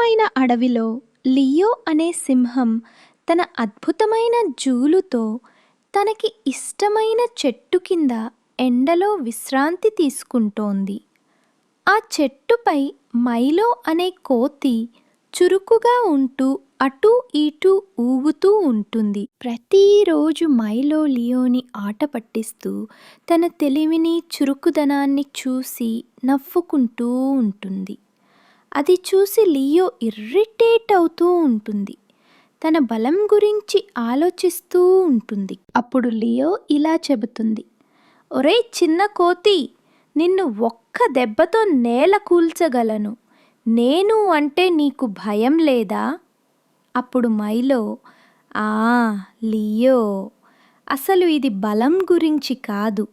అందమైన అడవిలో లియో అనే సింహం తన అద్భుతమైన జూలుతో తనకి ఇష్టమైన చెట్టు కింద ఎండలో విశ్రాంతి తీసుకుంటోంది. ఆ చెట్టుపై మైలో అనే కోతి చురుకుగా ఉంటూ అటూ ఇటూ ఊగుతూ ఉంటుంది. ప్రతిరోజు మైలో లియోని ఆట పట్టిస్తూ తన తెలివిని చురుకుదనాన్ని చూసి నవ్వుకుంటూ ఉంటుంది. అది చూసి లియో ఇర్రిటేట్ అవుతూ ఉంటుంది. తన బలం గురించి ఆలోచిస్తూ ఉంటుంది. అప్పుడు లియో ఇలా చెబుతుంది, ఒరే చిన్న కోతి, నిన్ను ఒక్క దెబ్బతో నేల కూల్చగలను. నేను అంటే నీకు భయం లేదా? అప్పుడు మైలో, ఆ లియో, అసలు ఇది బలం గురించి కాదు,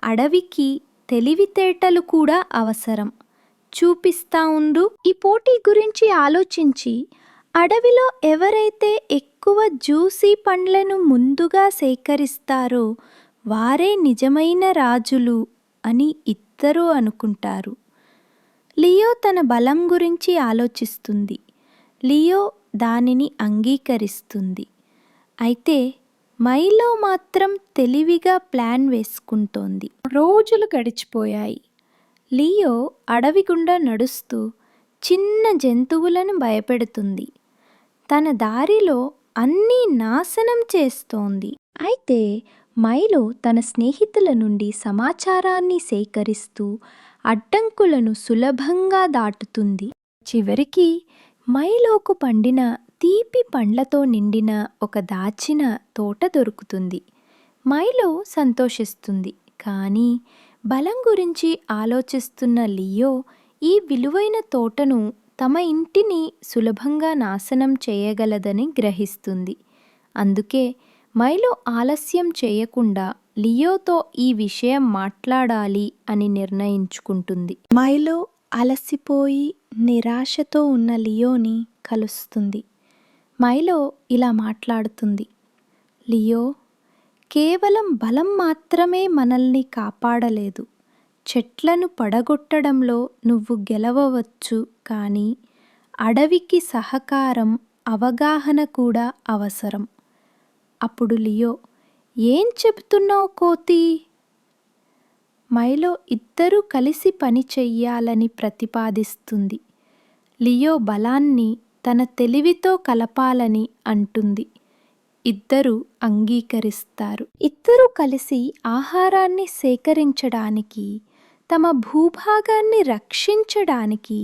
అడవికి తెలివితేటలు కూడా అవసరం. చూపిస్తా ఉండు. ఈ పోటీ గురించి ఆలోచించి అడవిలో ఎవరైతే ఎక్కువ జ్యూసీ పండ్లను ముందుగా సేకరిస్తారో వారే నిజమైన రాజులు అని ఇద్దరూ అనుకుంటారు. లియో తన బలం గురించి ఆలోచిస్తుంది. లియో దానిని అంగీకరిస్తుంది. అయితే మైలో మాత్రం తెలివిగా ప్లాన్ వేసుకుంటోంది. రోజులు గడిచిపోయాయి. లియో అడవి గుండా నడుస్తూ చిన్న జంతువులను భయపెడుతుంది. తన దారిలో అన్నీ నాశనం చేస్తోంది. అయితే మైలో తన స్నేహితుల నుండి సమాచారాన్ని సేకరిస్తూ అడ్డంకులను సులభంగా దాటుతుంది. చివరికి మైలోకు పండిన తీపి పండ్లతో నిండిన ఒక దాచిన తోట దొరుకుతుంది. మైలో సంతోషిస్తుంది. కానీ బలం గురించి ఆలోచిస్తున్న లియో ఈ విలువైన తోటను తమ ఇంటిని సులభంగా నాశనం చేయగలదని గ్రహిస్తుంది. అందుకే మైలో ఆలస్యం చేయకుండా లియోతో ఈ విషయం మాట్లాడాలి అని నిర్ణయించుకుంటుంది. మైలో అలసిపోయి నిరాశతో ఉన్న లియోని కలుస్తుంది. మైలో ఇలా మాట్లాడుతుంది, లియో, కేవలం బలం మాత్రమే మనల్ని కాపాడలేదు. చెట్లను పడగొట్టడంలో నువ్వు గెలవవచ్చు, కానీ అడవికి సహకారం, అవగాహన కూడా అవసరం. అప్పుడు లియో, ఏం చెబుతున్నావు కోతి? మైలో ఇద్దరూ కలిసి పని చెయ్యాలని ప్రతిపాదిస్తుంది. లియో బలాన్ని తన తెలివితో కలపాలని అంటుంది. ఇద్దరూ అంగీకరిస్తారు. ఇద్దరూ కలిసి ఆహారాన్ని సేకరించడానికి, తమ భూభాగాన్ని రక్షించడానికి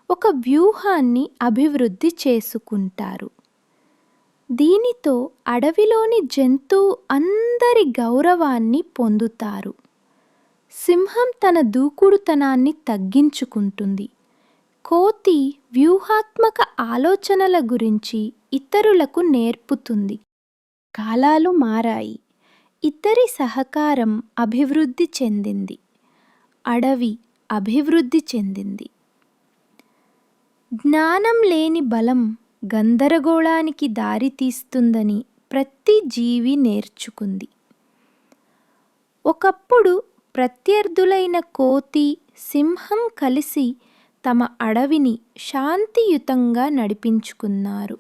ఒక వ్యూహాన్ని అభివృద్ధి చేసుకుంటారు. దీనితో అడవిలోని జంతువు అందరి గౌరవాన్ని పొందుతారు. సింహం తన దూకుడుతనాన్ని తగ్గించుకుంటుంది. కోతి వ్యూహాత్మక ఆలోచనల గురించి ఇతరులకు నేర్పుతుంది. కాలాలు మారాయి. ఇద్దరి సహకారం అభివృద్ధి చెందింది. అడవి అభివృద్ధి చెందింది. జ్ఞానం లేని బలం గందరగోళానికి దారితీస్తుందని ప్రతి జీవి నేర్చుకుంది. ఒకప్పుడు ప్రత్యర్థులైన కోతి, సింహం కలిసి తమ అడవిని శాంతియుతంగా నడిపించుకున్నారు.